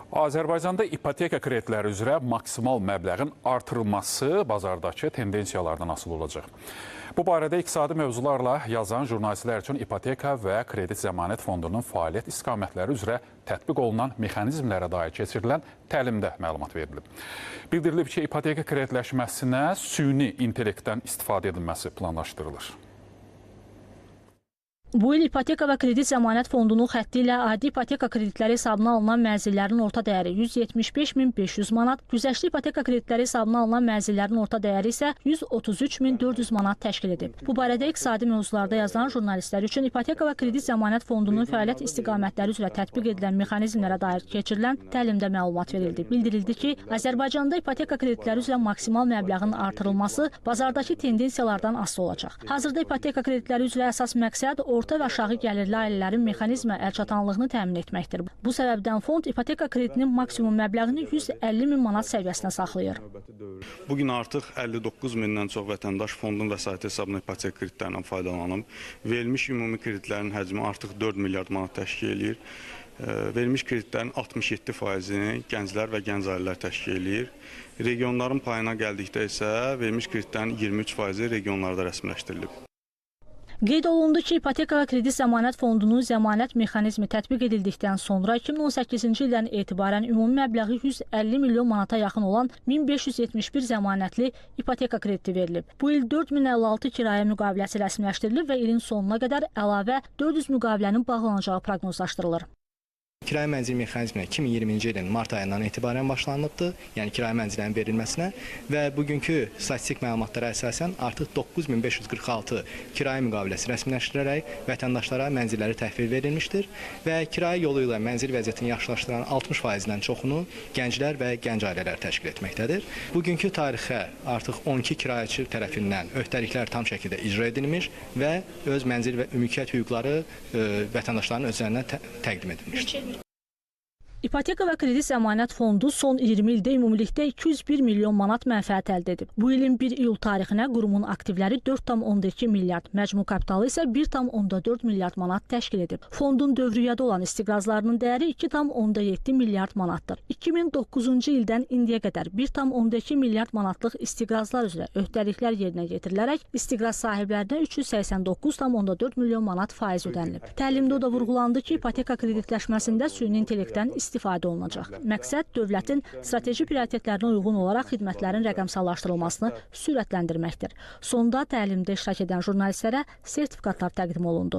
Azərbaycanda ipoteka kreditləri üzrə maksimal məbləğin artırılması bazardakı tendensiyalardan asılı olacaq. Bu barədə iqtisadi mövzularla yazan jurnalistlər üçün ipoteka və kredit zəmanət fondunun fəaliyyət istiqamətləri üzrə tətbiq olunan mexanizmlərə dair keçirilən təlimdə məlumat verilib. Bildirilib ki, ipoteka kreditləşməsinə süni intellektdən istifadə edilməsi planlaşdırılır. Bu il ipoteka və kredit zəmanət fondunun xətti ilə adi ipoteka kreditləri hesabına alınan mənzillərin orta dəyəri 175.500 manat, güzəştli ipoteka kreditləri hesabına alınan mənzillərin orta dəyəri isə 133.400 manat təşkil edib. Bu barədə iqtisadi mövzularda yazan jurnalistlər üçün ipoteka və kredit zəmanət fondunun fəaliyyət istiqamətləri üzrə tətbiq edilən mexanizmlərə dair keçirilən təlimdə məlumat verildi. Bildirildi ki, Azərbaycanda ipoteka kreditləri üzrə maksimal məbləğin artırılması bazardakı tendensiyalardan asılı olacaq. Hazırda ipoteka kreditləri üzrə əsas məqsəd orta və aşağı gəlirli ailələrin mexanizmə əlçatanlığını təmin etməkdir. Bu səbəbdən fond ipoteka kreditinin maksimum məbləğini 150.000 manat səviyyəsinə saxlayır. Bugün artıq 59 mindən çox vətəndaş fondun vəsaiti hesabına ipoteka kreditlərindən faydalanıb. Verilmiş ümumi kreditlərin həcmi artıq 4 milyard manat təşkil edir. Verilmiş kreditlərin 67%-ni gənclər və gənc ailələr təşkil edir. Regionların payına gəldikdə isə verilmiş kreditlərin 23%-i regionlarda rəsmiləşdirilib. Qeyd olundu ki, ipoteka və kredit zəmanət fondunun zəmanət mexanizmi tətbiq edildikdən sonra 2018-ci ildən etibarən ümumi məbləği 150 milyon manata yaxın olan 1571 zəmanətli ipoteka krediti verilib. Bu il 4056 kirayə müqaviləsi rəsmiləşdirilib və ilin sonuna qədər əlavə 400 müqavilənin bağlanacağı proqnozlaşdırılır. Kirayə mənzil mexanizminə 2020-ci ilin mart ayından etibarən başlanılıbdır, yəni kirayə mənzillərin verilməsinə və bugünkü statistik məlumatlara əsasən artıq 9546 kirayə müqaviləsi rəsmiləşdirərək vətəndaşlara mənzilləri təhvil verilmişdir və kirayə yolu ilə mənzil vəziyyətini yaxşılaşdıran 60%-dən çoxunu gənclər və gənc ailələr təşkil etməkdədir. Bugünkü tarixə artıq 12 kirayəçi tərəfindən öhdəliklər tam şəkildə icra edilmiş və öz mənzil və mülkiyyət hüquqları vətəndaşların özlərinə təqdim edilmişdir. İpoteka və kredit zəmanət fondu son 20 ildə ümumilikdə 201 milyon manat mənfəət əldə edib. Bu ilin 1 iyul tarixinə qurumun aktivləri 4,2 milyard, məcmu kapitalı isə 1,4 milyard manat təşkil edib. Fondun dövriyyədə olan istiqrazlarının dəyəri 2,7 milyard manatdır. 2009-cu ildən indiyə qədər 1,2 milyard manatlıq istiqrazlar üzrə öhdəliklər yerinə getirilərək istiqraz sahiblərinə 389,4 milyon manat faiz ödənilib. Təlimdə o da vurğulandı ki, ipoteka kreditləşməsində süni intellektdən istifadə olunacaq. Məqsəd dövlətin strateji prioritetlərinə uyğun olaraq xidmətlərin rəqəmsallaşdırılmasını sürətləndirməkdir. Sonda təlimdə iştirak edən jurnalistlərə sertifikatlar təqdim olundu.